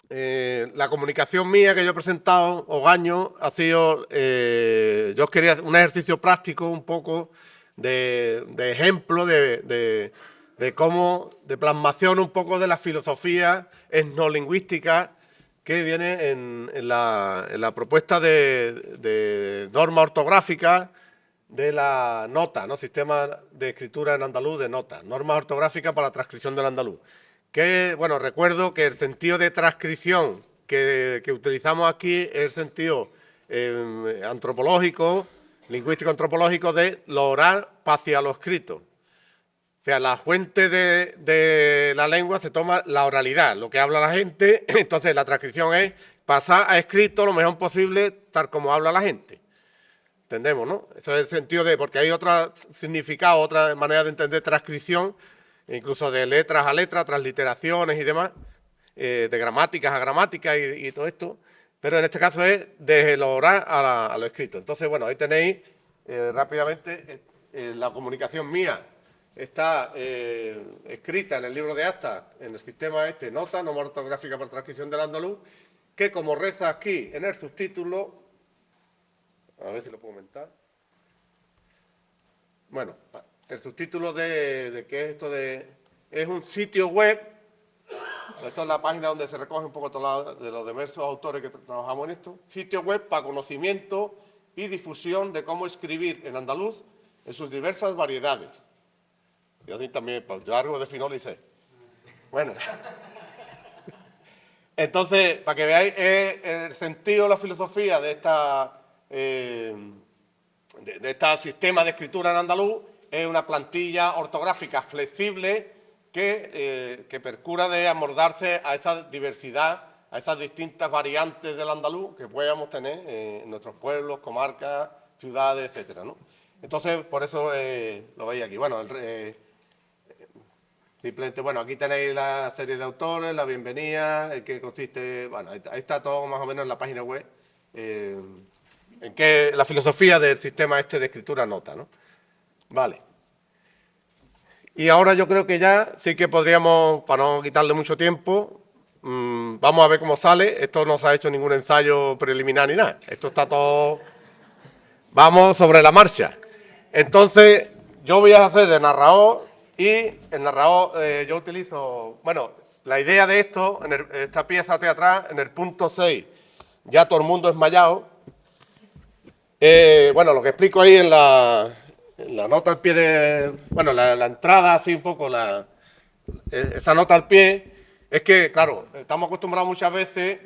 la comunicación mía que yo he presentado, Ogaño, ha sido, yo quería un ejercicio práctico un poco de ejemplo, de cómo, de plasmación un poco de la filosofía etnolingüística que viene en la propuesta de norma ortográfica de la nota, ¿no? Sistema de escritura en andaluz de nota, norma ortográfica para la transcripción del andaluz. Que, bueno, recuerdo que el sentido de transcripción que utilizamos aquí es el sentido antropológico, lingüístico antropológico de lo oral hacia lo escrito. O sea, la fuente de la lengua se toma la oralidad, lo que habla la gente, entonces la transcripción es pasar a escrito lo mejor posible tal como habla la gente. Entendemos, ¿no? Eso es el sentido de, porque hay otro significado, otra manera de entender transcripción, incluso de letras a letras, transliteraciones y demás, de gramáticas a gramáticas y todo esto, pero en este caso es desde lo oral a lo escrito. Entonces, bueno, ahí tenéis rápidamente la comunicación mía está escrita en el libro de actas, en el sistema este, nota, norma ortográfica para transcripción del andaluz, que como reza aquí en el subtítulo, a ver si lo puedo comentar. Bueno, el subtítulo de qué es esto de... Es un sitio web. Esto es la página donde se recoge un poco todo de los diversos autores que trabajamos en esto. Sitio web para conocimiento y difusión de cómo escribir en andaluz en sus diversas variedades. Y así también, pues yo algo de finol y sé. Bueno. Entonces, para que veáis el sentido, la filosofía de esta... de este sistema de escritura en andaluz es una plantilla ortográfica flexible que procura de abordarse a esa diversidad, a esas distintas variantes del andaluz que podamos tener en nuestros pueblos, comarcas, ciudades, etcétera, ¿no? Entonces, por eso lo veis aquí. Bueno, simplemente, bueno, aquí tenéis la serie de autores, la bienvenida, en qué consiste, bueno, ahí está todo más o menos en la página web. En que la filosofía del sistema este de escritura nota, ¿no? Vale. Y ahora yo creo que ya sí que podríamos, para no quitarle mucho tiempo, vamos a ver cómo sale. Esto no se ha hecho ningún ensayo preliminar ni nada. Esto está todo... Vamos sobre la marcha. Entonces, yo voy a hacer de narrador y el narrador yo utilizo... Bueno, la idea de esto, en esta pieza teatral, en el punto 6, ya todo el mundo esmayado. Bueno, lo que explico ahí en la nota al pie de... Bueno, la entrada, así un poco, esa nota al pie, es que, claro, estamos acostumbrados muchas veces,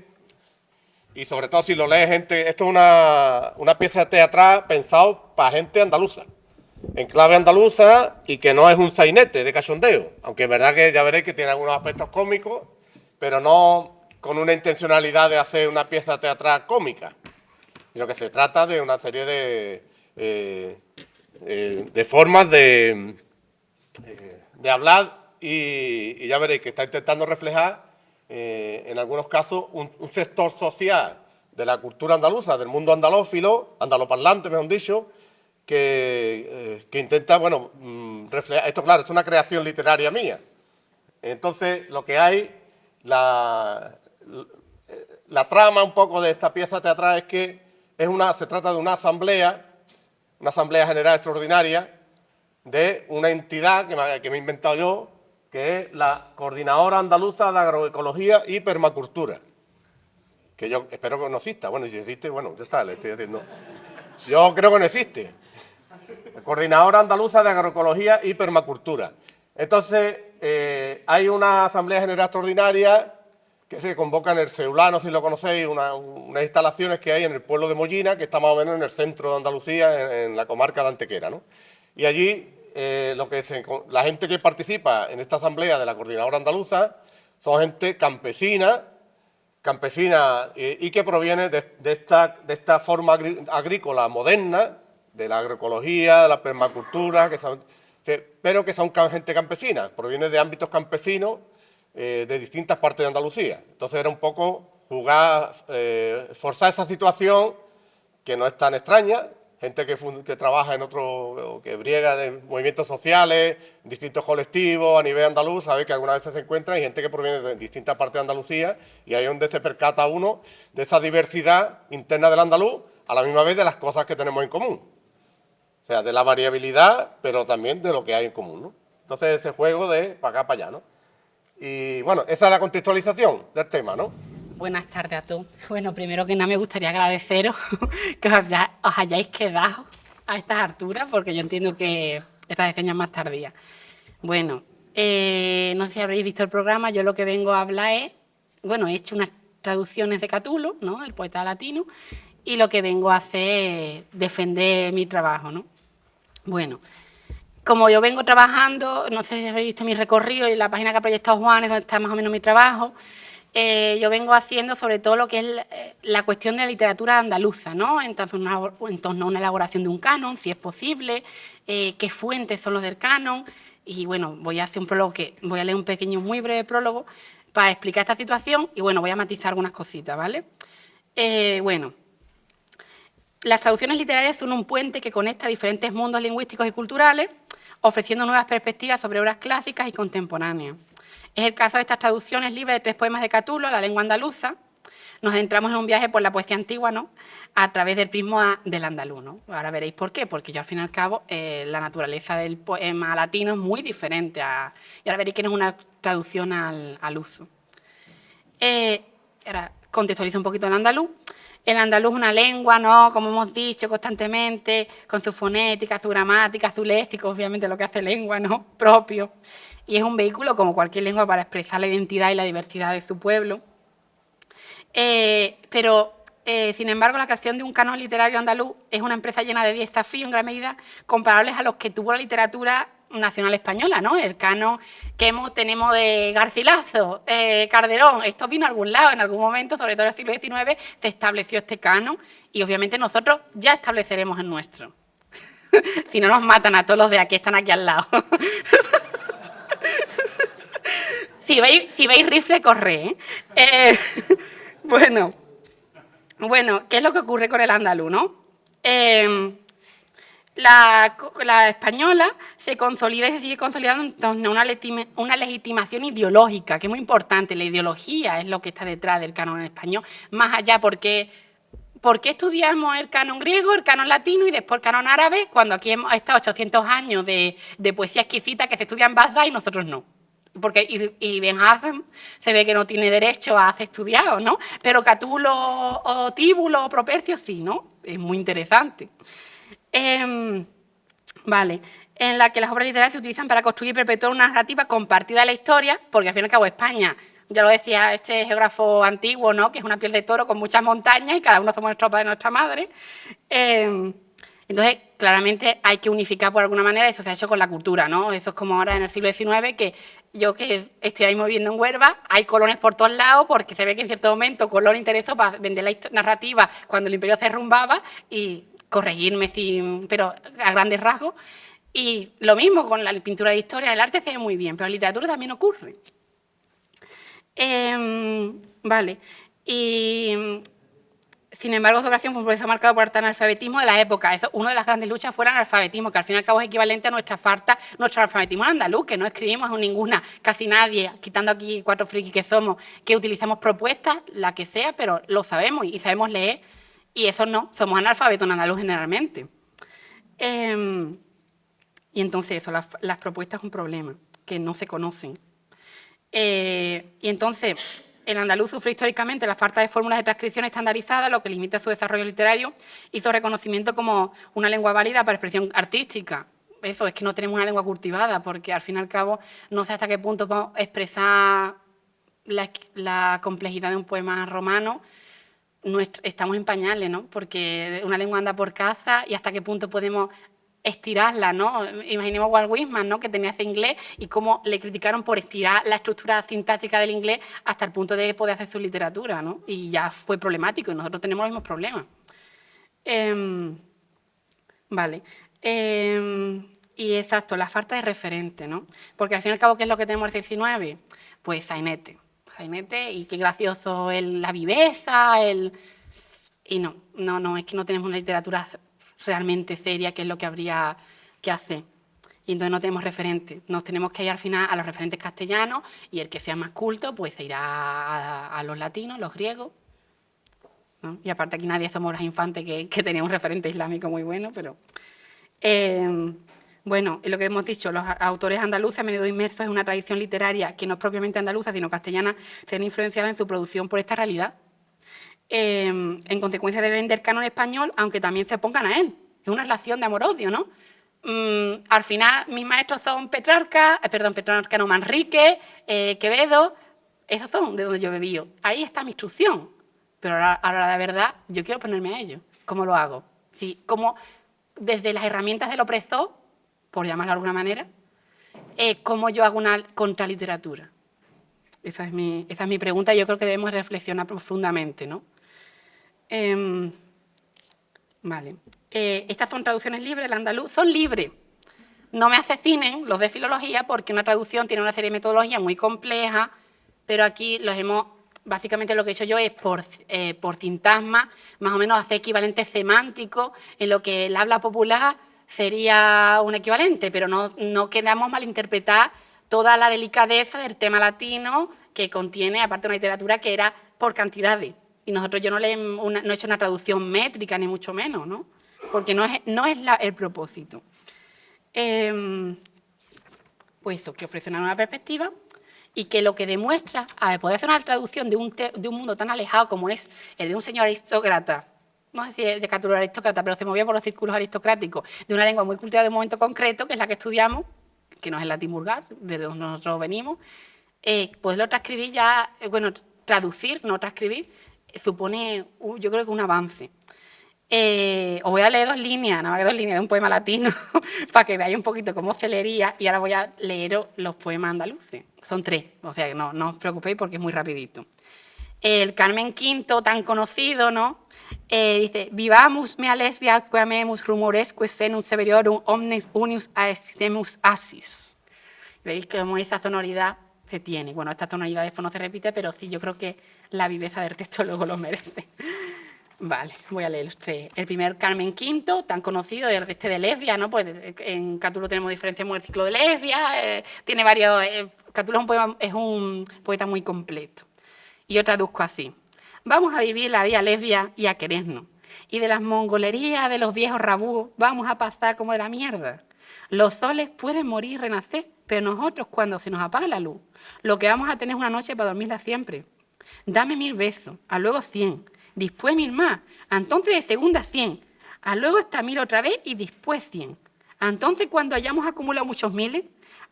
y sobre todo si lo lee gente, esto es una pieza teatral pensado para gente andaluza, en clave andaluza, y que no es un sainete de cachondeo, aunque es verdad que ya veréis que tiene algunos aspectos cómicos, pero no con una intencionalidad de hacer una pieza teatral cómica, sino que se trata de una serie de formas de hablar y ya veréis que está intentando reflejar en algunos casos un sector social de la cultura andaluza, del mundo andalófilo, andaloparlante, mejor dicho, que intenta, bueno, reflejar. Esto, claro, es una creación literaria mía. Entonces, lo que hay, la trama un poco de esta pieza teatral es que se trata de una asamblea general extraordinaria de una entidad que me he inventado yo, que es la Coordinadora Andaluza de Agroecología y Permacultura, que yo espero que no exista. Bueno, si existe, bueno, ya está, le estoy haciendo. Yo creo que no existe. La Coordinadora Andaluza de Agroecología y Permacultura. Entonces, hay una Asamblea General Extraordinaria que se convoca en el Ceulano, si lo conocéis, unas instalaciones que hay en el pueblo de Mollina, que está más o menos en el centro de Andalucía, en la comarca de Antequera, ¿no? Y allí la gente que participa en esta asamblea de la Coordinadora Andaluza son gente campesina y que proviene de esta forma agrícola moderna, de la agroecología, de la permacultura, pero que son gente campesina, proviene de ámbitos campesinos de distintas partes de Andalucía. Entonces era un poco jugar, forzar esa situación que no es tan extraña, gente que trabaja en otro, que briega en movimientos sociales, distintos colectivos a nivel andaluz, sabe que algunas veces se encuentra y gente que proviene de distintas partes de Andalucía, y ahí es donde se percata uno de esa diversidad interna del andaluz, a la misma vez de las cosas que tenemos en común. O sea, de la variabilidad, pero también de lo que hay en común, ¿no? Entonces, ese juego de para acá, para allá, ¿no? Y bueno, esa es la contextualización del tema, ¿no? Buenas tardes a todos. Bueno, primero que nada me gustaría agradeceros que os hayáis quedado a estas alturas, porque yo entiendo que esta sección es más tardía. Bueno, no sé si habréis visto el programa, yo lo que vengo a hablar es, bueno, he hecho unas traducciones de Catulo, ¿no?, el poeta latino, y lo que vengo a hacer es defender mi trabajo, ¿no? Bueno, como yo vengo trabajando, no sé si habréis visto mi recorrido y la página que ha proyectado Juan es donde está más o menos mi trabajo, yo vengo haciendo sobre todo lo que es la cuestión de la literatura andaluza, ¿no? En torno a una elaboración de un canon, si es posible, qué fuentes son los del canon, y bueno, voy a hacer un prólogo voy a leer un pequeño, muy breve prólogo para explicar esta situación y bueno, voy a matizar algunas cositas, ¿vale? Bueno, las traducciones literarias son un puente que conecta diferentes mundos lingüísticos y culturales, ofreciendo nuevas perspectivas sobre obras clásicas y contemporáneas. Es el caso de estas traducciones libres de 3 poemas de Catulo a la lengua andaluza. Nos adentramos en un viaje por la poesía antigua, ¿no?, a través del prisma del andaluz, ¿no? Ahora veréis por qué, porque yo al fin y al cabo la naturaleza del poema latino es muy diferente y ahora veréis que no es una traducción al uso. Ahora contextualizo un poquito el andaluz. El andaluz es una lengua, ¿no?, como hemos dicho constantemente, con su fonética, su gramática, su léxico, obviamente lo que hace lengua, ¿no?, propio. Y es un vehículo, como cualquier lengua, para expresar la identidad y la diversidad de su pueblo. Sin embargo, la creación de un canon literario andaluz es una empresa llena de desafíos en gran medida comparables a los que tuvo la literatura nacional española, ¿no? El canon que tenemos de Garcilaso, Calderón, esto vino a algún lado, en algún momento, sobre todo en el siglo XIX, se estableció este canon y obviamente nosotros ya estableceremos el nuestro. Si no nos matan a todos los de aquí, están aquí al lado. Si veis rifle, corre, ¿eh? Bueno, ¿qué es lo que ocurre con el andaluz, no? La española se consolida y se sigue consolidando en torno a una legitimación ideológica, que es muy importante. La ideología es lo que está detrás del canon en español, más allá porque ¿por qué estudiamos el canon griego, el canon latino y después el canon árabe, cuando aquí hemos estado 800 años de poesía exquisita que se estudia en Bagdad y nosotros no? Porque Ibn Hazm se ve que no tiene derecho a hacer estudiado, ¿no? Pero Catulo o Tíbulo o Propercio sí, ¿no? Es muy interesante. Vale, en la que las obras literarias se utilizan para construir y perpetuar una narrativa compartida de la historia, porque al fin y al cabo España, ya lo decía este geógrafo antiguo, ¿no?, que es una piel de toro con muchas montañas y cada uno somos nuestro padre y nuestra madre. Entonces, claramente hay que unificar por alguna manera, eso se ha hecho con la cultura, ¿no? Eso es como ahora en el siglo XIX, que yo que estoy ahí moviendo en Huelva, hay colones por todos lados, porque se ve que en cierto momento Colón interesó para vender la narrativa cuando el imperio se derrumbaba, y corregirme, pero a grandes rasgos. Y lo mismo con la pintura de historia, el arte se ve muy bien, pero en la literatura también ocurre. Vale, y sin embargo, su creación fue un proceso marcado por el analfabetismo de la época. Una de las grandes luchas fue el analfabetismo, que al fin y al cabo es equivalente a nuestro alfabetismo andaluz, que no escribimos ninguna, casi nadie, quitando aquí 4 frikis que somos, que utilizamos propuestas, la que sea, pero lo sabemos y sabemos leer, y eso no, somos analfabetos en andaluz generalmente. Y entonces eso, las propuestas es un problema, que no se conocen. Y entonces el andaluz sufre históricamente la falta de fórmulas de transcripción estandarizadas, lo que limita su desarrollo literario y su reconocimiento como una lengua válida para expresión artística. Eso es que no tenemos una lengua cultivada, porque al fin y al cabo no sé hasta qué punto podemos expresar la complejidad de un poema romano. Estamos en pañales, ¿no? Porque una lengua anda por caza y hasta qué punto podemos estirarla, ¿no? Imaginemos Walt Whitman, ¿no?, que tenía ese inglés y cómo le criticaron por estirar la estructura sintáctica del inglés hasta el punto de poder hacer su literatura, ¿no? Y ya fue problemático y nosotros tenemos los mismos problemas. Vale. Y exacto, la falta de referente, ¿no? Porque al fin y al cabo, ¿qué es lo que tenemos el 19? Pues sainete, y qué gracioso la viveza, y no, es que no tenemos una literatura realmente seria, qué es lo que habría que hacer. Y entonces no tenemos referentes. Nos tenemos que ir al final a los referentes castellanos y el que sea más culto pues se irá a los latinos, los griegos, ¿no? Y aparte aquí nadie somos las infantes que tenía un referente islámico muy bueno, pero... bueno, lo que hemos dicho, los autores andaluces a menudo inmersos en una tradición literaria que no es propiamente andaluza, sino castellana, se han influenciado en su producción por esta realidad. En consecuencia deben del canon español, aunque también se opongan a él. Es una relación de amor-odio, ¿no? Al final, mis maestros son Petrarca, no, Manrique, Quevedo, esos son de donde yo he bebido. Ahí está mi instrucción. Pero ahora la verdad, yo quiero ponerme a ello. ¿Cómo lo hago? Sí, ¿cómo desde las herramientas del opresor, por llamarlo de alguna manera, cómo yo hago una contraliteratura? Esa es mi pregunta y yo creo que debemos reflexionar profundamente, ¿no? Vale. Estas son traducciones libres, el andaluz, son libres. No me asesinen los de filología porque una traducción tiene una serie de metodologías muy complejas, pero aquí los hemos, básicamente lo que he hecho yo es por sintagma, más o menos hacer equivalentes semánticos, en lo que el habla popular sería un equivalente, pero no queramos malinterpretar toda la delicadeza del tema latino que contiene, aparte una literatura que era por cantidades. Y nosotros yo no he hecho una traducción métrica, ni mucho menos, ¿no? Porque no es el propósito. Pues eso, que ofrece una nueva perspectiva y que lo que demuestra, a poder hacer una traducción de un mundo tan alejado como es el de un señor aristócrata, no sé si es de categoría aristócrata, pero se movía por los círculos aristocráticos, de una lengua muy cultivada de un momento concreto, que es la que estudiamos, que no es el latín vulgar, de donde nosotros venimos, poderlo transcribir ya, bueno, traducir, no transcribir, supone, yo creo que un avance. Os voy a leer 2 líneas, nada más que 2 líneas de un poema latino, para que veáis un poquito cómo se leería, y ahora voy a leeros los poemas andaluces. Son 3, o sea que no os preocupéis porque es muy rapidito. El Carmen V, tan conocido, ¿no? Dice, vivamus mea lesbia quamemus rumoresque senum severiorum omnes unius aestemus asis. Veis cómo esa sonoridad se tiene. Bueno, esta tonalidad después no se repite, pero sí, yo creo que la viveza del texto luego lo merece. Vale, voy a leer los 3. El primer, Carmen V, tan conocido, el este de Lesbia, ¿no? Pues en Cátulo tenemos diferencias en el ciclo de Lesbia, tiene varios... Cátulo es un poeta muy completo. Y yo traduzco así. Vamos a vivir la vida lesbia y a querernos. Y de las mongolerías de los viejos rabús vamos a pasar como de la mierda. Los soles pueden morir y renacer, pero nosotros cuando se nos apaga la luz, lo que vamos a tener es una noche para dormirla siempre. Dame 1000 besos, a luego 100, después 1000 más, entonces de segunda 100, a luego hasta 1000 otra vez y después 100. Entonces cuando hayamos acumulado muchos miles,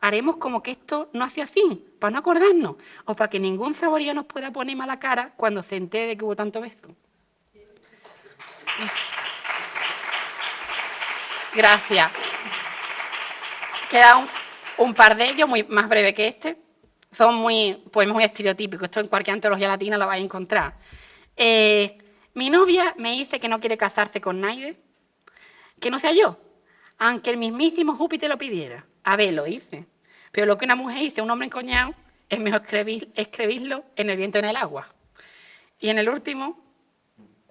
haremos como que esto no hacía así, para no acordarnos, o para que ningún saborío nos pueda poner mala cara cuando se entere de que hubo tanto beso. Gracias. Queda un par de ellos, más breve que este. Son poemas muy estereotípicos. Esto en cualquier antología latina lo vais a encontrar. Mi novia me dice que no quiere casarse con nadie, que no sea yo, aunque el mismísimo Júpiter lo pidiera. A ver, lo hice. Pero lo que una mujer dice a un hombre encoñado es mejor escribirlo en el viento y en el agua. Y en el último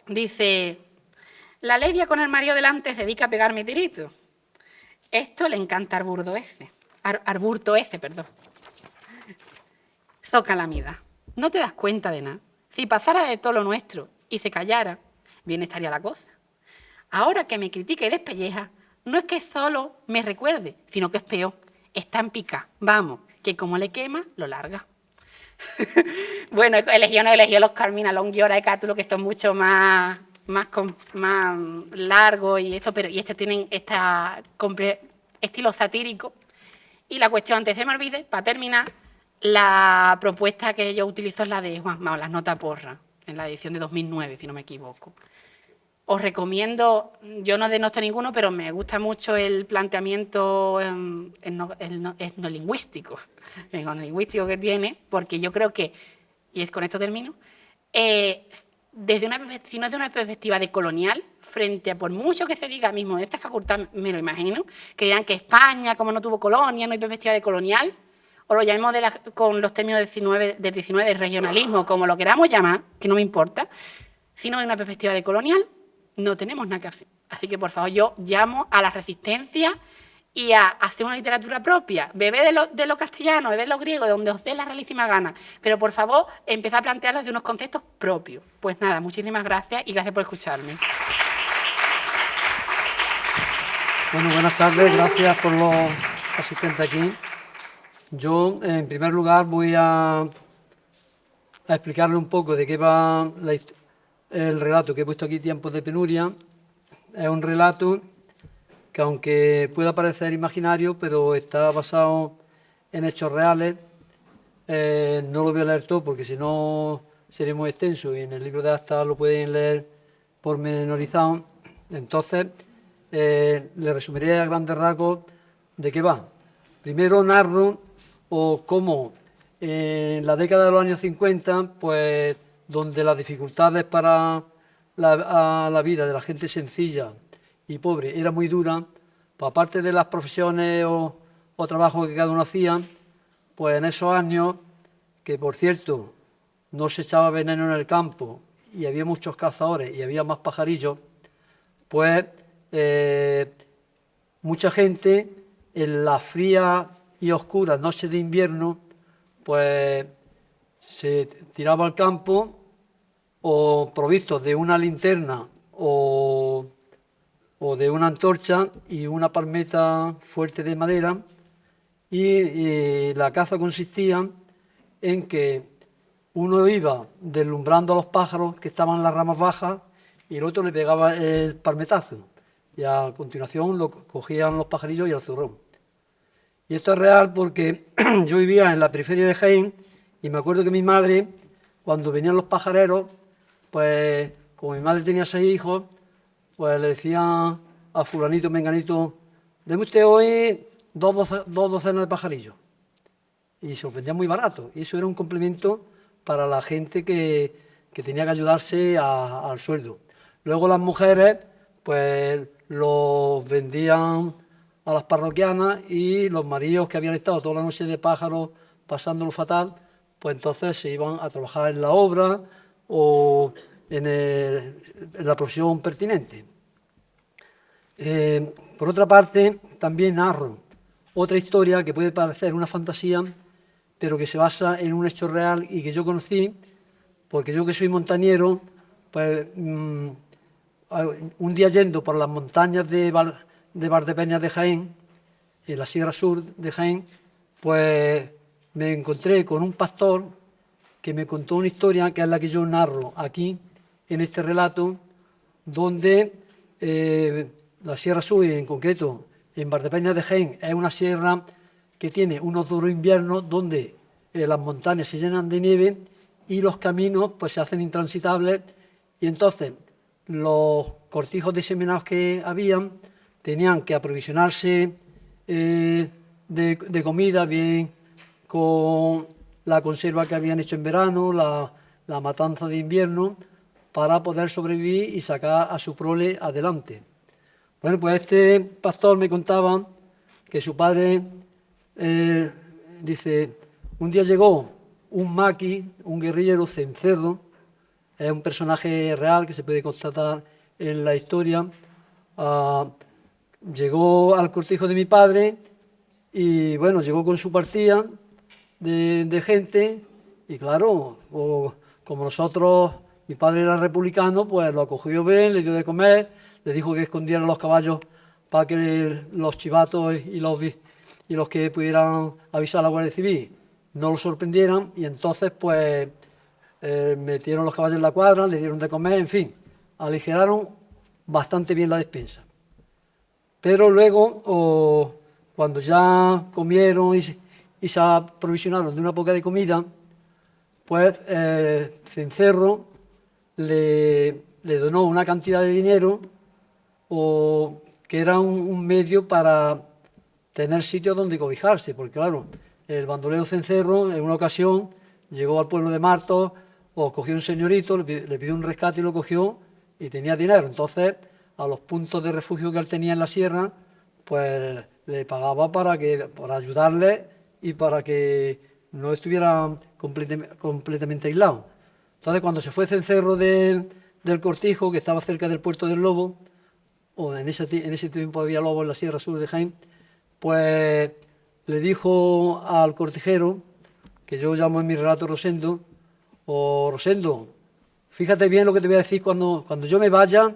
dice, la lesbia con el marido delante se dedica a pegarme tiritos. Esto le encanta a Arburto F, perdón. Zocalamida, no te das cuenta de nada. Si pasara de todo lo nuestro y se callara, bien estaría la cosa. Ahora que me critica y despelleja, no es que solo me recuerde, sino que es peor. Está en pica. Vamos, que como le quema, lo larga. Bueno, eligió los Carmina Longiora de Cátulo, que son mucho más largos y esto, pero este tienen estilo satírico. Y la cuestión, antes de me olvide, para terminar, la propuesta que yo utilizo es la de Juan Mao, las notas porra, en la edición de 2009, si no me equivoco. Os recomiendo, yo no denosto ninguno, pero me gusta mucho el planteamiento etnolingüístico que tiene, porque yo creo que, y con esto termino, si no es de una perspectiva de colonial, frente a por mucho que se diga mismo de esta facultad, me lo imagino, que dirán que España, como no tuvo colonia, no hay perspectiva de colonial, o lo llamemos con los términos del 19 de regionalismo, como lo queramos llamar, que no me importa, sino de una perspectiva de colonial, no tenemos nada que hacer. Así que, por favor, yo llamo a la resistencia y a hacer una literatura propia. Bebé de lo castellano, bebé de lo griego, de donde os dé la realísima gana. Pero, por favor, empezad a plantearlos de unos conceptos propios. Pues nada, muchísimas gracias y gracias por escucharme. Bueno, buenas tardes, gracias por los asistentes aquí. Yo, en primer lugar, voy a explicarle un poco de qué va el relato que he puesto aquí, Tiempos de Penuria. Es un relato que, aunque pueda parecer imaginario, pero está basado en hechos reales. No lo voy a leer todo porque si no sería muy extenso y en el libro de actas lo pueden leer pormenorizado. Entonces, le resumiré a grandes rasgos de qué va. Primero narro cómo en la década de los años 50, pues donde las dificultades para la vida de la gente sencilla y pobre era muy dura, pues aparte de las profesiones o trabajos que cada uno hacía, pues en esos años, que por cierto no se echaba veneno en el campo y había muchos cazadores y había más pajarillos, pues mucha gente en las frías y oscuras noches de invierno, pues se tiraba al campo o provistos de una linterna o de una antorcha y una palmeta fuerte de madera, y la caza consistía en que uno iba deslumbrando a los pájaros que estaban en las ramas bajas y el otro le pegaba el palmetazo y a continuación lo cogían los pajarillos y el zurrón. Y esto es real porque yo vivía en la periferia de Jaén y me acuerdo que mi madre, cuando venían los pajareros, pues como mi madre tenía 6 hijos, pues le decía a fulanito, menganito, deme usted hoy dos docenas de pajarillos. Y se los vendía muy barato. Y eso era un complemento para la gente que tenía que ayudarse al sueldo. Luego las mujeres, pues los vendían a las parroquianas y los maridos que habían estado toda la noche de pájaros pasándolo fatal, pues entonces se iban a trabajar en la obra o en la profesión pertinente. Por otra parte, también narro otra historia que puede parecer una fantasía, pero que se basa en un hecho real y que yo conocí, porque yo que soy montañero, pues un día yendo por las montañas de Valdepeñas de Jaén, en la Sierra Sur de Jaén, pues me encontré con un pastor que me contó una historia que es la que yo narro aquí, en este relato, donde la Sierra Sur, en concreto en Valdepeñas de Jaén, es una sierra que tiene unos duros inviernos donde las montañas se llenan de nieve y los caminos pues se hacen intransitables, y entonces los cortijos diseminados que habían tenían que aprovisionarse de comida, bien con la conserva que habían hecho en verano, la matanza de invierno, para poder sobrevivir y sacar a su prole adelante. Bueno, pues este pastor me contaba que su padre, dice, un día llegó un maqui, un guerrillero cencerro, es un personaje real que se puede constatar en la historia, llegó al cortijo de mi padre y bueno, llegó con su partida de gente y claro, como nosotros, mi padre era republicano, pues lo acogió bien, le dio de comer, le dijo que escondieran los caballos para que los chivatos y los que pudieran avisar a la Guardia Civil no lo sorprendieran, y entonces pues metieron los caballos en la cuadra, le dieron de comer, en fin, aligeraron bastante bien la despensa. Pero luego, cuando ya comieron y se aprovisionaron de una poca de comida, pues Cencerro le donó una cantidad de dinero que era un medio para tener sitio donde cobijarse, porque claro, el bandolero Cencerro en una ocasión llegó al pueblo de Martos, o cogió un señorito, le pidió un rescate y lo cogió y tenía dinero. Entonces, a los puntos de refugio que él tenía en la sierra, pues le pagaba para ayudarle y para que no estuvieran completamente aislados. Entonces, cuando se fue Cencerro de del Cortijo, que estaba cerca del Puerto del Lobo, o en ese tiempo había lobo en la Sierra Sur de Jaén, pues le dijo al cortijero, que yo llamo en mi relato Rosendo, Rosendo, fíjate bien lo que te voy a decir cuando yo me vaya,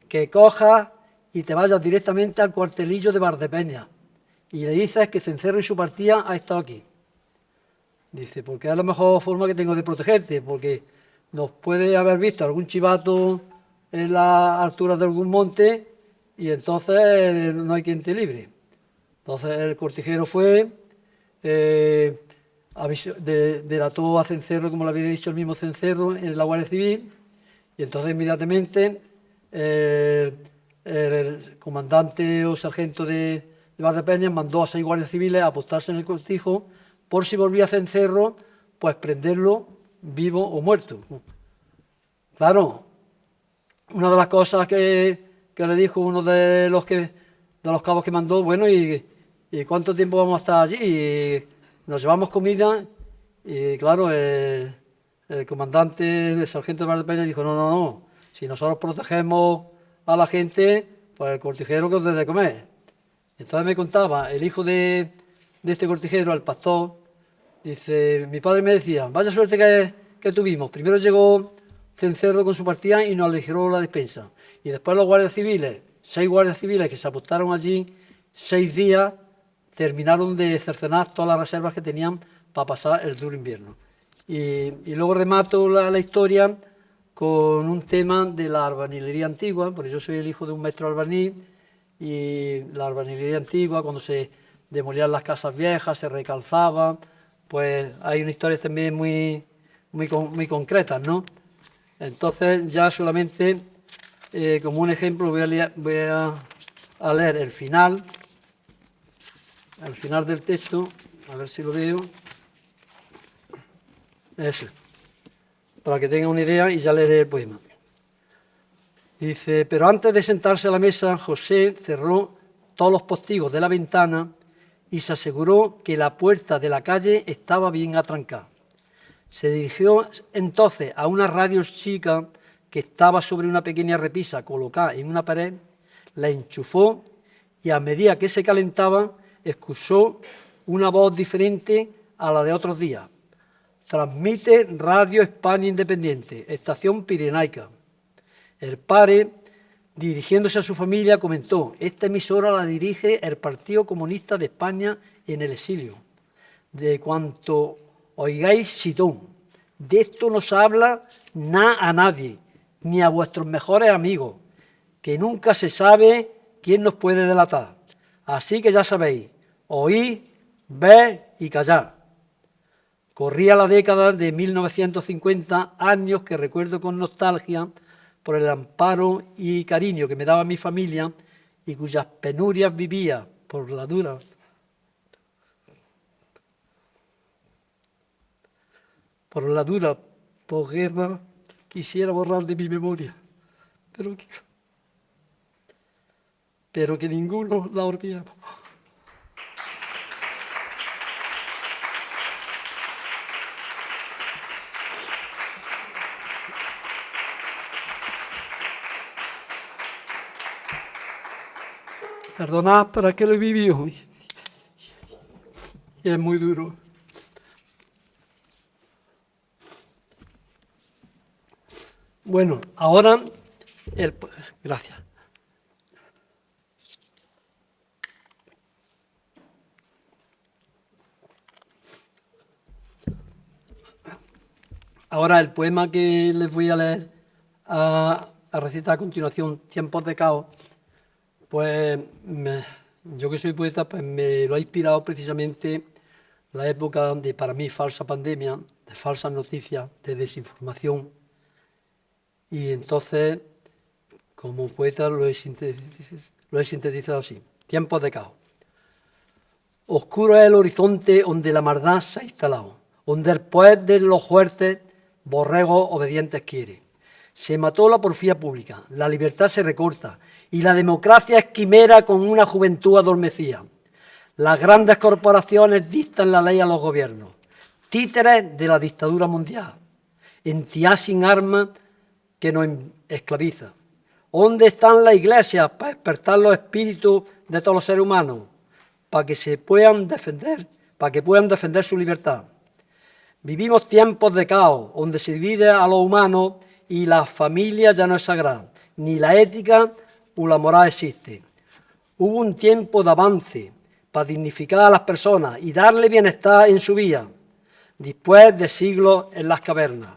que cojas y te vayas directamente al cuartelillo de Valdepeñas y le dices que Cencerro y su partida ha estado aquí. Dice, porque es la mejor forma que tengo de protegerte, porque nos puede haber visto algún chivato en la altura de algún monte y entonces no hay quien te libre. Entonces el cortijero fue, delató a Cencerro, como le había dicho el mismo Cencerro, en la Guardia Civil, y entonces inmediatamente el comandante o sargento de Valdepeñas mandó a 6 guardias civiles a apostarse en el cortijo por si volvía a Cencerro, pues prenderlo vivo o muerto. Claro, una de las cosas que le dijo uno de los cabos que mandó, bueno, ¿y cuánto tiempo vamos a estar allí? Y nos llevamos comida y claro, el comandante, el sargento de Valdepeñas dijo, no, si nosotros protegemos a la gente, pues el cortijero que os dé de comer. Entonces me contaba el hijo de este cortijero, el pastor, dice, mi padre me decía, vaya suerte que tuvimos. Primero llegó Cencerro con su partida y nos aligeró la despensa. Y después los guardias civiles, 6 guardias civiles que se apostaron allí 6 días, terminaron de cercenar todas las reservas que tenían para pasar el duro invierno. Y luego remato la historia con un tema de la albañilería antigua, porque yo soy el hijo de un maestro albañil, y la albañilería antigua, cuando se demolían las casas viejas, se recalzaban, pues hay una historia también muy concretas, ¿no? Entonces ya solamente como un ejemplo voy a leer el final del texto, a ver si lo veo. Eso, para que tengan una idea y ya leeré el poema. Dice, pero antes de sentarse a la mesa, José cerró todos los postigos de la ventana y se aseguró que la puerta de la calle estaba bien atrancada. Se dirigió entonces a una radio chica que estaba sobre una pequeña repisa colocada en una pared, la enchufó y a medida que se calentaba, escuchó una voz diferente a la de otros días. Transmite Radio España Independiente, estación Pirenaica. El padre, dirigiéndose a su familia, comentó, esta emisora la dirige el Partido Comunista de España en el exilio. De cuanto oigáis, Sitón, de esto no se habla a nadie, ni a vuestros mejores amigos, que nunca se sabe quién nos puede delatar. Así que ya sabéis, oír, ver y callar. Corría la década de 1950, años que recuerdo con nostalgia por el amparo y cariño que me daba mi familia y cuyas penurias vivía por la dura posguerra, quisiera borrar de mi memoria, pero que ninguno la olvidamos. Perdonad, pero es que lo he vivido y es muy duro. Bueno, ahora, gracias. Ahora el poema que les voy a leer, a recitar a continuación, Tiempos de Caos, pues yo que soy poeta, pues me lo ha inspirado precisamente la época de, para mí, falsa pandemia, de falsas noticias, de desinformación. Y entonces, como poeta, lo he sintetizado así. Tiempos de caos. Oscuro es el horizonte donde la maldad se ha instalado, donde el poder de los fuertes, borregos obedientes quiere. Se mató la porfía pública, la libertad se recorta y la democracia es quimera con una juventud adormecida. Las grandes corporaciones dictan la ley a los gobiernos, títeres de la dictadura mundial, entidad sin armas que nos esclaviza. ¿Dónde están las iglesias para despertar los espíritus de todos los seres humanos? Para que puedan defender su libertad. Vivimos tiempos de caos, donde se divide a los humanos y la familia ya no es sagrada, ni la ética o la moral existe. Hubo un tiempo de avance para dignificar a las personas y darle bienestar en su vida, después de siglos en las cavernas.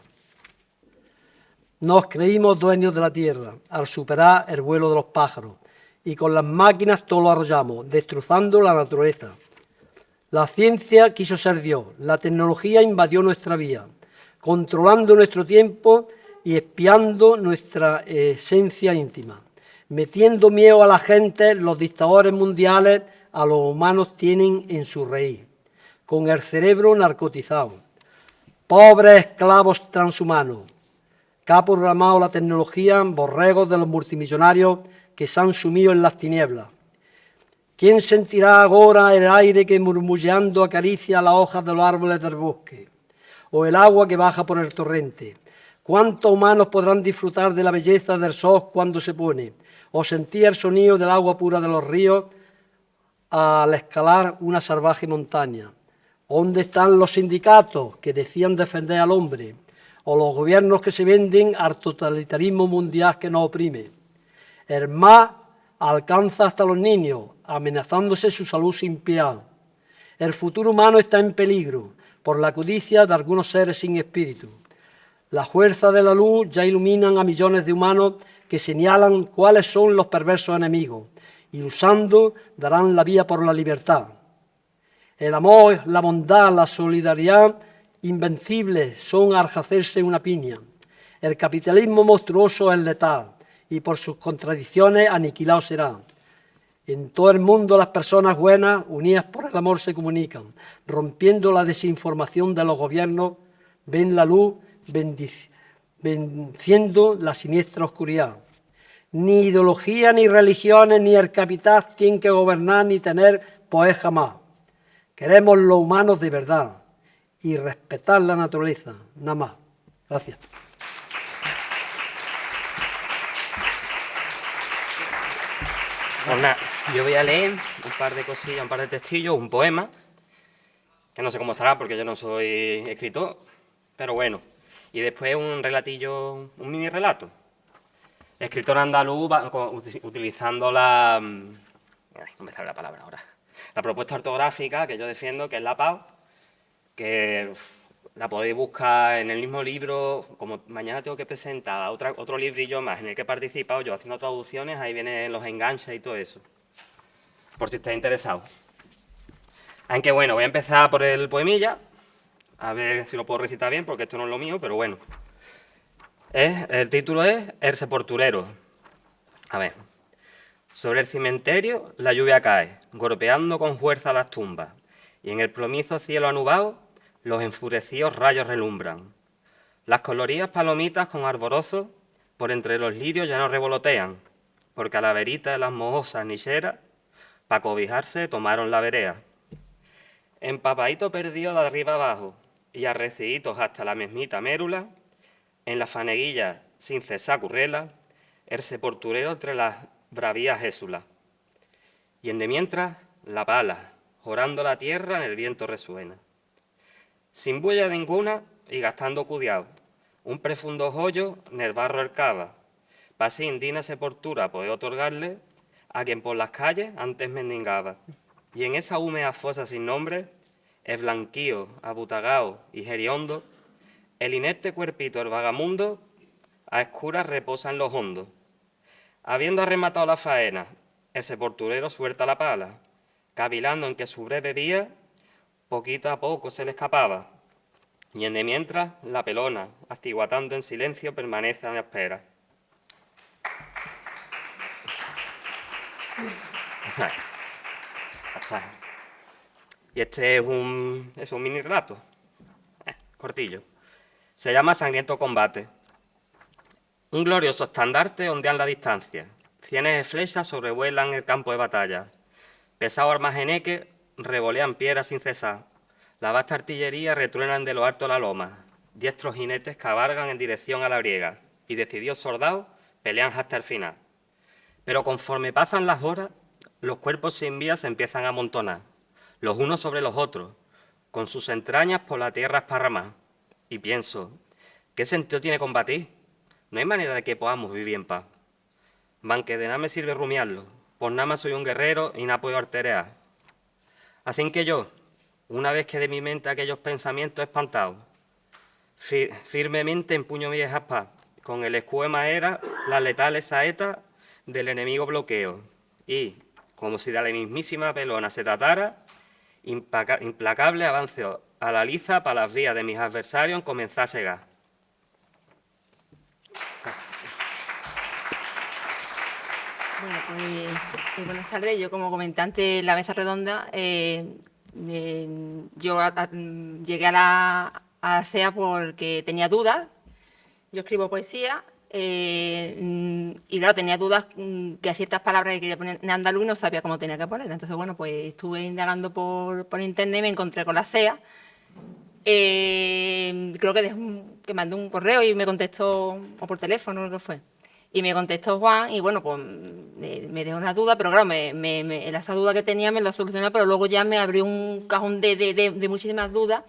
Nos creímos dueños de la tierra al superar el vuelo de los pájaros y con las máquinas todo lo arrollamos, destrozando la naturaleza. La ciencia quiso ser Dios, la tecnología invadió nuestra vida, controlando nuestro tiempo y espiando nuestra esencia íntima. Metiendo miedo a la gente, los dictadores mundiales a los humanos tienen en su raíz, con el cerebro narcotizado. Pobres esclavos transhumanos, que ha programado la tecnología, borregos de los multimillonarios que se han sumido en las tinieblas. ¿Quién sentirá ahora el aire que murmulleando acaricia las hojas de los árboles del bosque? ¿O el agua que baja por el torrente? ¿Cuántos humanos podrán disfrutar de la belleza del sol cuando se pone? ¿O sentir el sonido del agua pura de los ríos al escalar una salvaje montaña? ¿Dónde están los sindicatos que decían defender al hombre? ¿O los gobiernos que se venden al totalitarismo mundial que nos oprime? El mal alcanza hasta los niños, amenazándose su salud sin piedad. El futuro humano está en peligro por la codicia de algunos seres sin espíritu. La fuerza de la luz ya iluminan a millones de humanos que señalan cuáles son los perversos enemigos y usando darán la vía por la libertad. El amor, la bondad, la solidaridad invencibles son al hacerse una piña. El capitalismo monstruoso es letal y por sus contradicciones aniquilado será. En todo el mundo las personas buenas, unidas por el amor, se comunican, rompiendo la desinformación de los gobiernos, ven la luz, venciendo la siniestra oscuridad. Ni ideología, ni religiones, ni el capital tienen que gobernar ni tener poder jamás. Queremos los humanos de verdad y respetar la naturaleza, nada más. Gracias. Pues nada, yo voy a leer un par de cosillas, un par de textillos, un poema, que no sé cómo estará porque yo no soy escritor, pero bueno. Y después un relatillo, un mini relato. Escritor andaluz utilizando la... no me sale la palabra ahora. La propuesta ortográfica que yo defiendo, que es la PAO, que la podéis buscar en el mismo libro. Como mañana tengo que presentar otro librillo más en el que he participado yo haciendo traducciones, ahí vienen los enganches y todo eso, por si estáis interesados. Aunque bueno, voy a empezar por el poemilla, a ver si lo puedo recitar bien, porque esto no es lo mío, pero bueno. El título es El sepulturero. A ver. Sobre el cementerio la lluvia cae, golpeando con fuerza las tumbas, y en el plomizo cielo anubado los enfurecidos rayos relumbran. Las coloridas palomitas con arborozo por entre los lirios ya no revolotean, por calaveritas de las mohosas nicheras, pa' cobijarse tomaron la verea. Empapadito perdido de arriba abajo y arreciditos hasta la mesmita mérula, en la faneguilla sin cesar currela, el sepulturero entre las bravías ésulas. Y en de mientras, la pala, jorando la tierra en el viento resuena. Sin bulla ninguna y gastando cudiao, un profundo hoyo nel barro el cava, pa' así indigna sepultura poder otorgarle a quien por las calles antes mendigaba. Y en esa húmeda fosa sin nombre, esblanquío, abutagao y geriondo, el inerte cuerpito del vagamundo a escuras reposa en los hondos. Habiendo arrematado la faena, el sepulturero suelta la pala, cavilando en que su breve vía poquito a poco se le escapaba, y en de mientras la pelona, aciguatando en silencio, permanece a la espera. Y este es un mini relato, cortillo. Se llama Sangriento Combate. Un glorioso estandarte ondea en la distancia. Cienes de flechas sobrevuelan el campo de batalla. Pesados armajeneques revolean piedras sin cesar. La vasta artillería retruenan de lo alto la loma. Diestros jinetes cabalgan en dirección a la briega. y decididos soldados pelean hasta el final. Pero conforme pasan las horas, los cuerpos sin vida se empiezan a amontonar, los unos sobre los otros, con sus entrañas por la tierra esparramadas. Y pienso, ¿qué sentido tiene combatir? No hay manera de que podamos vivir en paz. Man que de nada me sirve rumiarlo, por nada más soy un guerrero y nada puedo arterear. Así que yo, una vez que de mi mente aquellos pensamientos espantados, firmemente empuño mi espada, con el escudo de madera, las letales saetas del enemigo bloqueo, y, como si de la mismísima pelona se tratara, implacable avance a la liza para las vías de mis adversarios comenzar a llegar. Bueno, buenas tardes. Yo, como comentante en la mesa redonda, llegué a la SEA porque tenía dudas. Yo escribo poesía y, claro, tenía dudas que a ciertas palabras que quería poner en andaluz no sabía cómo tenía que poner. Entonces, bueno, pues estuve indagando por internet y me encontré con la SEA. Creo que mandé un correo y me contestó, o por teléfono, lo que fue. Y me contestó Juan y, bueno, pues me dejó una duda, pero claro, esa duda que tenía me la solucionó, pero luego ya me abrió un cajón de muchísimas dudas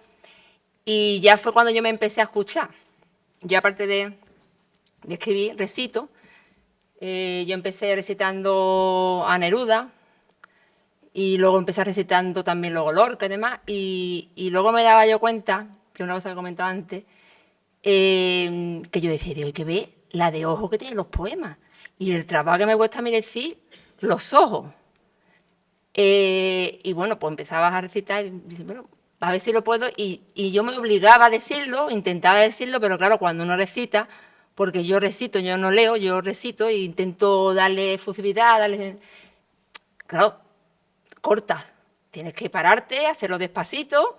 y ya fue cuando yo me empecé a escuchar. Yo, aparte de escribir, recito. Yo empecé recitando a Neruda y luego empecé recitando también luego Lorca y demás, y luego me daba yo cuenta, que una cosa que comentaba antes, que yo decía, Dios, hay que ver la de ojo que tienen los poemas y el trabajo que me cuesta a mí decir los ojos. Y bueno, pues empezaba a recitar y dije, bueno, a ver si lo puedo, y yo me obligaba a decirlo, intentaba decirlo, pero claro, cuando uno recita, porque yo recito, yo no leo, yo recito e intento darle efusividad, claro, corta, tienes que pararte, hacerlo despacito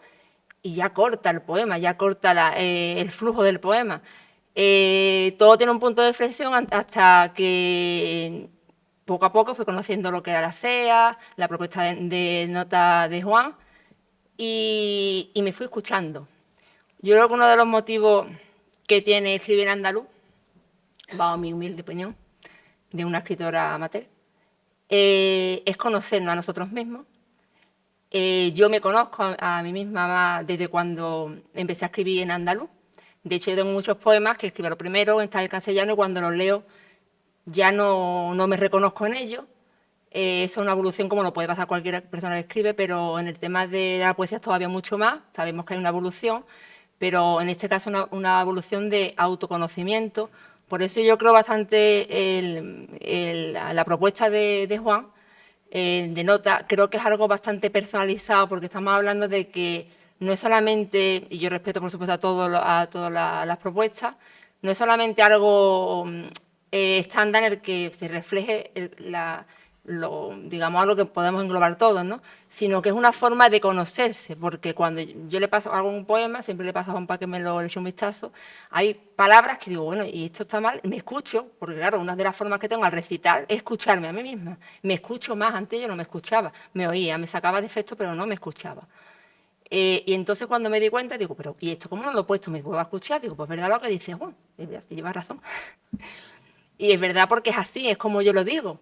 y ya corta el poema, ya corta el flujo del poema. Todo tiene un punto de inflexión hasta que poco a poco fui conociendo lo que era la SEA, la propuesta de nota de Juan, y me fui escuchando. Yo creo que uno de los motivos que tiene escribir en andaluz, bajo mi humilde opinión, de una escritora amateur, es conocernos a nosotros mismos. Yo me conozco a mí misma desde cuando empecé a escribir en andaluz. De hecho, yo tengo muchos poemas que escribí lo primero en castellano y cuando los leo ya no me reconozco en ellos. Es una evolución como lo puede pasar cualquier persona que escribe, pero en el tema de la poesía es todavía mucho más. Sabemos que hay una evolución, pero en este caso una evolución de autoconocimiento. Por eso yo creo bastante la propuesta de Juan, de nota, creo que es algo bastante personalizado, porque estamos hablando de que no es solamente, y yo respeto por supuesto a todas las propuestas, no es solamente algo estándar en el que se refleje digamos, algo que podemos englobar todos, ¿no? Sino que es una forma de conocerse, porque cuando yo le paso algún poema, siempre le paso a Juan para que me lo eche un vistazo, hay palabras que digo, bueno, y esto está mal, me escucho, porque claro, una de las formas que tengo al recitar es escucharme a mí misma. Me escucho más, antes yo no me escuchaba, me oía, me sacaba defectos, pero no me escuchaba. Y entonces cuando me di cuenta, digo, pero ¿y esto cómo no lo he puesto? ¿Me puedo escuchar? Digo, pues verdad lo que dice Juan, llevas razón. Y es verdad porque es así, es como yo lo digo.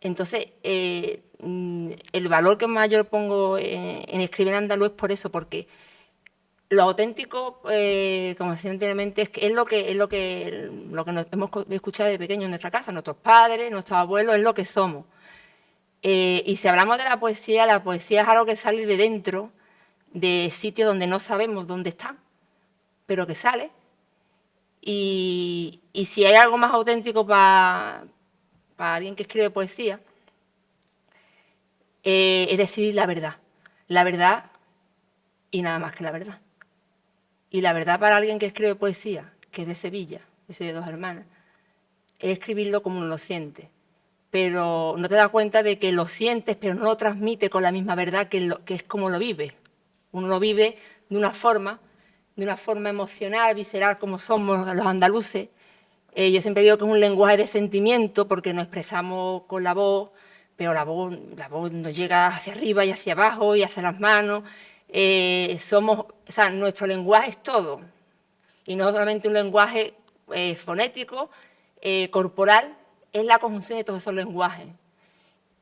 Entonces, el valor que más yo pongo en escribir en andaluz es por eso, porque lo auténtico, como decía anteriormente, es lo que nos hemos escuchado de pequeños en nuestra casa, nuestros padres, nuestros abuelos, es lo que somos. Y si hablamos de la poesía es algo que sale de dentro, de sitios donde no sabemos dónde está, pero que sale. Y si hay algo más auténtico para alguien que escribe poesía, es decir la verdad y nada más que la verdad. Y la verdad para alguien que escribe poesía, que es de Sevilla, yo soy de Dos Hermanas, es escribirlo como uno lo siente. Pero no te das cuenta de que lo sientes, pero no lo transmite con la misma verdad que es como lo vive. Uno lo vive de una forma emocional, visceral, como somos los andaluces. Yo siempre digo que es un lenguaje de sentimiento porque nos expresamos con la voz, pero la voz nos llega hacia arriba y hacia abajo y hacia las manos. Nuestro lenguaje es todo. Y no solamente un lenguaje fonético, corporal, es la conjunción de todos esos lenguajes.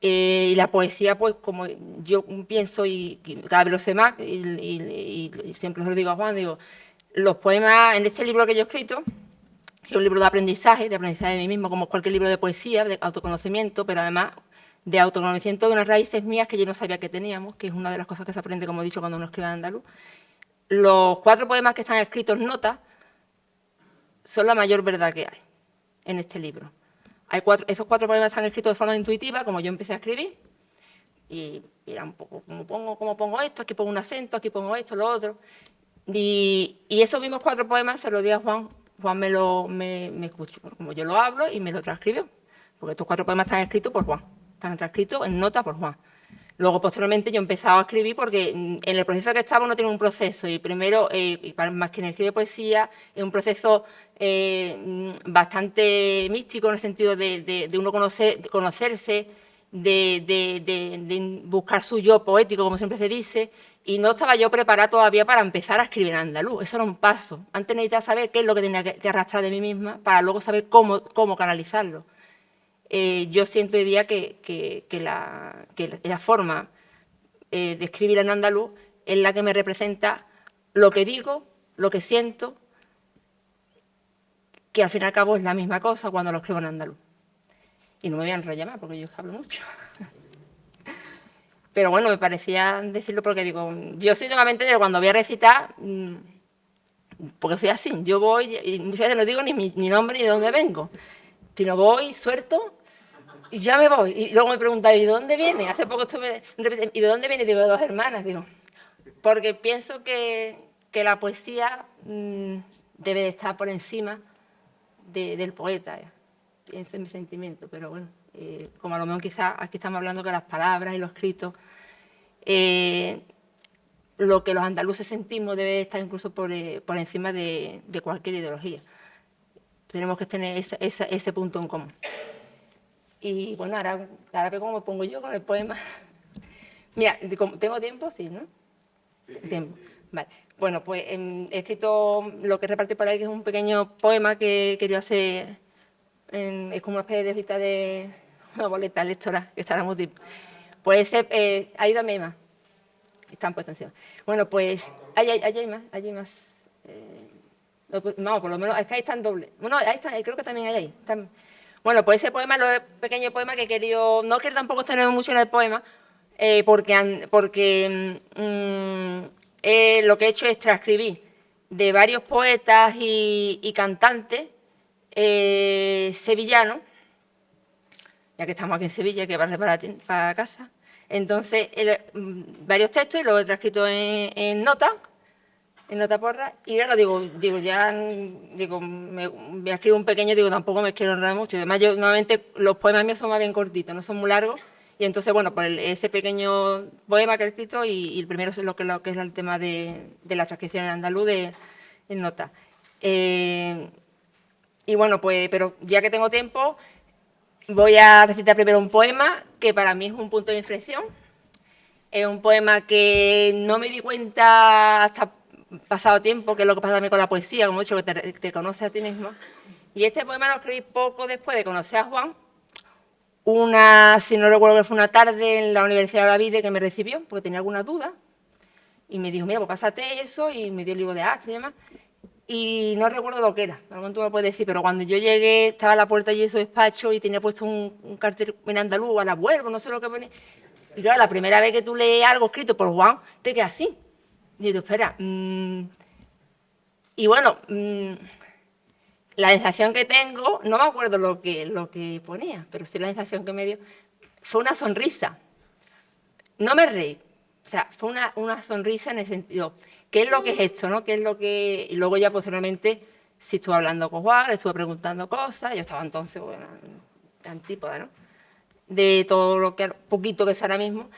Y la poesía, pues como yo pienso y cada vez lo sé más, y siempre se lo digo a Juan, digo, los poemas en este libro que yo he escrito, que es un libro de aprendizaje de mí mismo, como cualquier libro de poesía, de autoconocimiento, pero además de autoconocimiento de unas raíces mías que yo no sabía que teníamos, que es una de las cosas que se aprende, como he dicho, cuando uno escribe en andaluz. Los 4 poemas que están escritos en notas son la mayor verdad que hay en este libro. Esos 4 poemas están escritos de forma intuitiva, como yo empecé a escribir, y era un poco cómo pongo esto, aquí pongo un acento, aquí pongo esto, lo otro. Y esos mismos 4 poemas se los di a Juan. Juan me escuchó, como yo lo hablo, y me lo transcribió. Porque estos 4 poemas están escritos por Juan, están transcritos en nota por Juan. Luego, posteriormente, yo he empezado a escribir porque en el proceso que estaba uno tiene un proceso, y primero, más que en escribir poesía, es un proceso bastante místico en el sentido de uno conocerse, de buscar su yo poético, como siempre se dice, y no estaba yo preparada todavía para empezar a escribir en andaluz. Eso era un paso. Antes necesitaba saber qué es lo que tenía que arrastrar de mí misma para luego saber cómo canalizarlo. Yo siento hoy día que la forma de escribir en andaluz es la que me representa lo que digo, lo que siento, que al fin y al cabo es la misma cosa cuando lo escribo en andaluz. Y no me voy a enrollar más porque yo hablo mucho. Pero bueno, me parecía decirlo porque digo, yo soy nuevamente de cuando voy a recitar, porque soy así, yo voy y muchas veces no digo ni mi nombre ni de dónde vengo, sino voy, suelto y ya me voy. Y luego me preguntan, ¿y de dónde viene? Hace poco estuve, ¿y de dónde viene? Digo, de 2 hermanas, digo, porque pienso que la poesía debe de estar por encima del poeta, pienso en mi sentimiento, pero bueno, como a lo mejor quizás aquí estamos hablando que las palabras y los escritos, lo que los andaluces sentimos debe estar incluso por encima de cualquier ideología. Tenemos que tener ese punto en común. Y bueno, ahora que cómo me pongo yo con el poema. Mira, ¿tengo tiempo? Sí, ¿no? Sí. Tiempo. Vale. Bueno, pues he escrito lo que repartí por ahí, que es un pequeño poema que quería hacer. Es como una especie de cita de una boleta lectora, que estará muy tiempo. Pues hay 2 más. Están puestos encima. Bueno, pues hay más. Vamos, por lo menos, es que ahí están dobles. Bueno, ahí están, creo que también hay ahí. Bueno, pues ese poema, el pequeño poema que he querido, no quiero tampoco extenderme mucho en el poema, porque lo que he hecho es transcribir de varios poetas y cantantes sevillanos, ya que estamos aquí en Sevilla, que van para casa. Entonces, varios textos y los he transcrito en nota porra, y ahora me escribo un pequeño, tampoco me quiero enredar mucho. Además, yo normalmente los poemas míos son más bien cortitos, no son muy largos, y entonces, bueno, pues ese pequeño poema que he escrito, y el primero es lo que es el tema de la transcripción en andaluz en nota. Y bueno, pues, pero ya que tengo tiempo, voy a recitar primero un poema que para mí es un punto de inflexión. Es un poema que no me di cuenta hasta pasado tiempo, que es lo que pasa también con la poesía, como he dicho, que te conoces a ti mismo. Y este poema lo escribí poco después de conocer a Juan. Si no recuerdo, que fue una tarde en la Universidad de Olavide que me recibió, porque tenía alguna duda. Y me dijo, mira, pues pásate eso, y me dio el libro de arte y demás. Y no recuerdo lo que era, a lo mejor tú me puedes decir, pero cuando yo llegué, estaba a la puerta allí de su despacho y tenía puesto un cartel en andaluz, a la vuelvo, no sé lo que ponía. Y claro, la primera vez que tú lees algo escrito por Juan, te quedas así. Y yo, espera. Y bueno, la sensación que tengo, no me acuerdo lo que ponía, pero sí la sensación que me dio, fue una sonrisa. No me reí, o sea, fue una sonrisa en el sentido, ¿qué es lo que es esto, no? ¿Qué es lo que...? Y luego ya posteriormente, sí estuve hablando con Juan, le estuve preguntando cosas, yo estaba entonces, bueno, antípoda, ¿no? De todo lo que, poquito que es ahora mismo.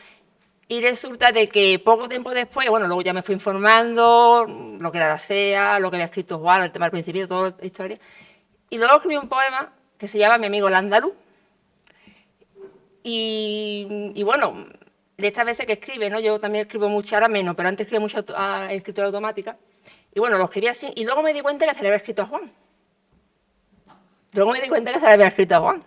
Y resulta de que poco tiempo después, bueno, luego ya me fui informando, lo que era la SEA, lo que había escrito Juan, el tema del Principito, toda la historia. Y luego escribí un poema que se llama Mi amigo el andaluz. Y bueno, de estas veces que escribe, ¿no? Yo también escribo mucho, ahora menos, pero antes escribía mucho escritura automática. Y bueno, lo escribí así, y luego me di cuenta que se le había escrito a Juan. Luego me di cuenta que se le había escrito a Juan.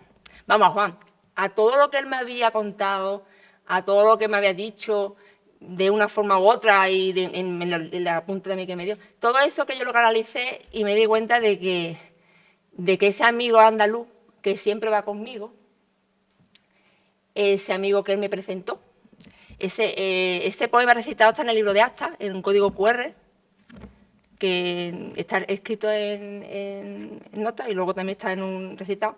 Vamos, a Juan, a todo lo que él me había contado, a todo lo que me había dicho, de una forma u otra, y en la punta de mí que me dio, todo eso que yo lo canalicé y me di cuenta de que ese amigo andaluz que siempre va conmigo, ese amigo que él me presentó, ese poema recitado está en el libro de actas, en un código QR, que está escrito en notas y luego también está en un recitado.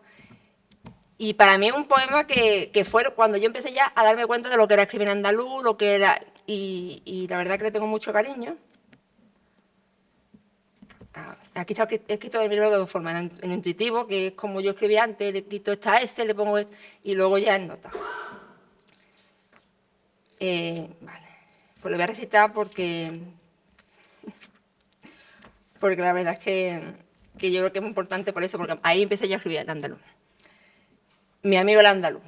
Y para mí es un poema que fue cuando yo empecé ya a darme cuenta de lo que era escribir en andaluz, lo que era, y la verdad que le tengo mucho cariño. Aquí está escrito en el libro de dos formas, en intuitivo, que es como yo escribía antes, le quito esta S, le pongo y luego ya en nota. Vale, pues lo voy a recitar porque la verdad es que yo creo que es muy importante por eso, porque ahí empecé yo a escribir en andaluz. Mi amigo el andaluz.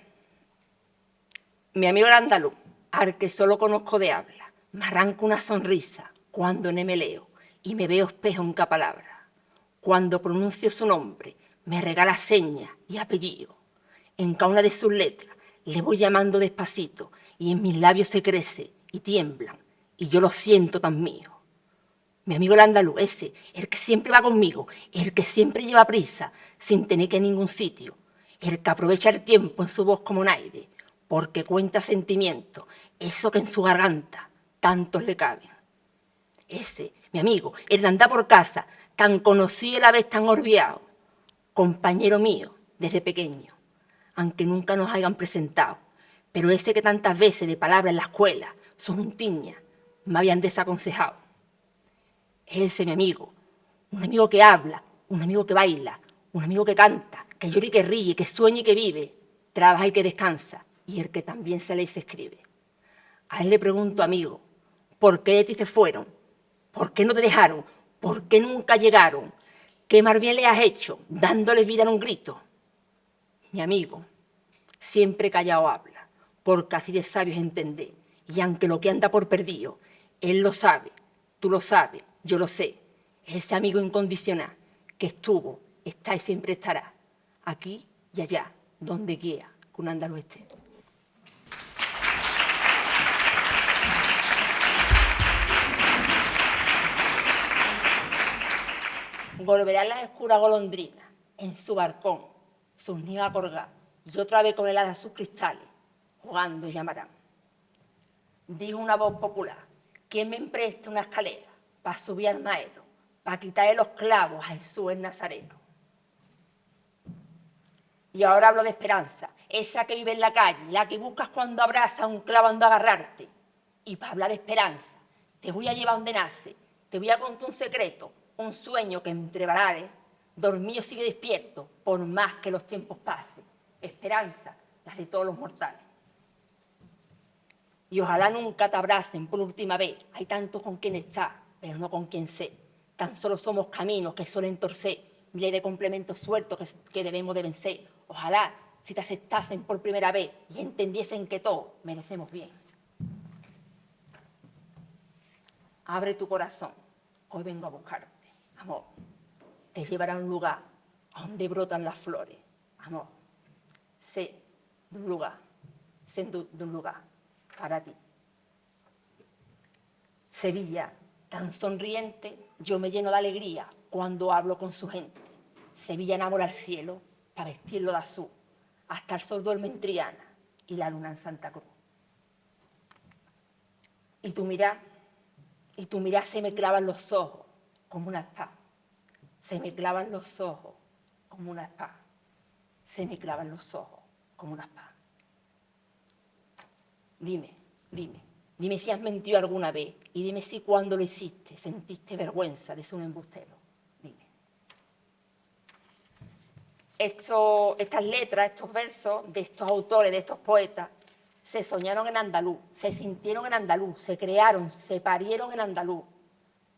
Mi amigo el andaluz, al que solo conozco de habla, me arranca una sonrisa cuando ne me leo y me veo espejo en cada palabra. Cuando pronuncio su nombre, me regala señas y apellido. En cada una de sus letras le voy llamando despacito y en mis labios se crece y tiemblan y yo lo siento tan mío. Mi amigo el andaluz, ese, el que siempre va conmigo, el que siempre lleva prisa sin tener que ir a ningún sitio, el que aprovecha el tiempo en su voz como nadie, porque cuenta sentimientos, eso que en su garganta tantos le caben. Ese, mi amigo, el de andar por casa, tan conocido y a la vez tan olvidado, compañero mío desde pequeño, aunque nunca nos hayan presentado, pero ese que tantas veces de palabras en la escuela, son un tiña, me habían desaconsejado. Ese, mi amigo, un amigo que habla, un amigo que baila, un amigo que canta, que llora y que ríe, que sueña y que vive, trabaja y que descansa, y el que también se lee y se escribe. A él le pregunto, amigo, ¿por qué de ti se fueron? ¿Por qué no te dejaron? ¿Por qué nunca llegaron? ¿Qué más bien le has hecho, dándole vida en un grito? Mi amigo, siempre callado habla, porque así de sabio es entender, y aunque lo que anda por perdido, él lo sabe, tú lo sabes, yo lo sé, es ese amigo incondicional que estuvo, está y siempre estará, aquí y allá, donde quiera que un andaluz esté. Volverán las oscuras golondrinas en su barcón, sus nidos a colgar, y otra vez con heladas sus cristales, jugando llamarán. Dijo una voz popular, ¿quién me presta una escalera para subir al maestro, para quitarle los clavos a Jesús el Nazareno? Y ahora hablo de esperanza, esa que vive en la calle, la que buscas cuando abraza un clavo ando a agarrarte. Y para hablar de esperanza, te voy a llevar donde nace, te voy a contar un secreto, un sueño que entre valares, dormido sigue despierto, por más que los tiempos pasen. Esperanza, la de todos los mortales. Y ojalá nunca te abracen por última vez. Hay tanto con quien estar, pero no con quien sé. Tan solo somos caminos que suelen torcer, ley de complementos sueltos que debemos de vencer. Ojalá si te aceptasen por primera vez y entendiesen que todos merecemos bien. Abre tu corazón, hoy vengo a buscarte. Amor, te llevará a un lugar donde brotan las flores. Amor, sé de un lugar, sé de un lugar para ti. Sevilla, tan sonriente, yo me lleno de alegría cuando hablo con su gente. Sevilla enamora al cielo para vestirlo de azul. Hasta el sol duerme en Triana y la luna en Santa Cruz. Y tu mirar se me clavan los ojos como una espada. Se me clavan los ojos como una espada. Se me clavan los ojos como una espada. Dime si has mentido alguna vez y dime si cuando lo hiciste sentiste vergüenza de ser un embustero. Dime. Estas letras, estos versos de estos autores, de estos poetas, se soñaron en andaluz, se sintieron en andaluz, se crearon, se parieron en andaluz,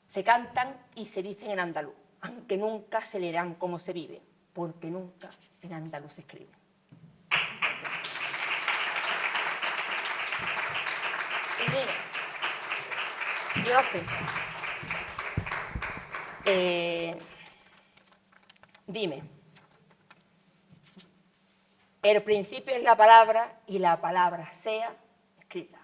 se cantan y se dicen en andaluz, aunque nunca se leerán como se vive, porque nunca en andaluz se escribe. Y mira, Diofe, dime, El principio es la palabra y la palabra sea escrita.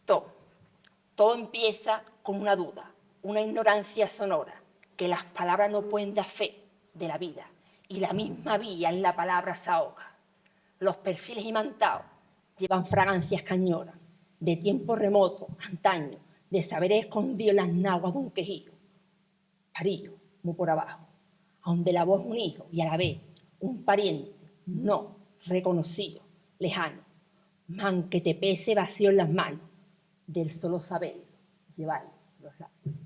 Todo empieza con una duda, una ignorancia sonora, que las palabras no pueden dar fe de la vida, y la misma vía en la palabra se ahoga. Los perfiles imantados llevan fragancias cañonas, de tiempos remotos, antaño, de saberes escondidos en las naguas de un quejío. Parillo, muy por abajo, donde la voz es un hijo y a la vez un pariente, no reconocido, lejano, man que te pese vacío en las manos, del solo saber llevar los labios.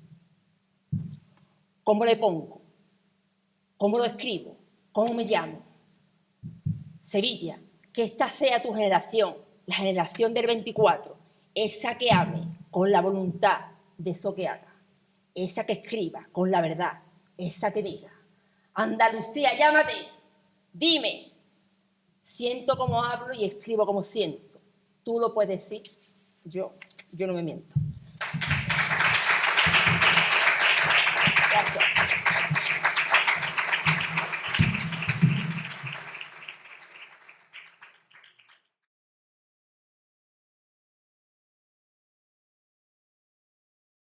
¿Cómo le pongo? ¿Cómo lo escribo? ¿Cómo me llamo? Sevilla, que esta sea tu generación, la generación del 24, esa que ame con la voluntad de eso que haga, esa que escriba con la verdad, esa que diga, Andalucía, llámate, dime, siento como hablo y escribo como siento. Tú lo puedes decir, yo no me miento. Gracias.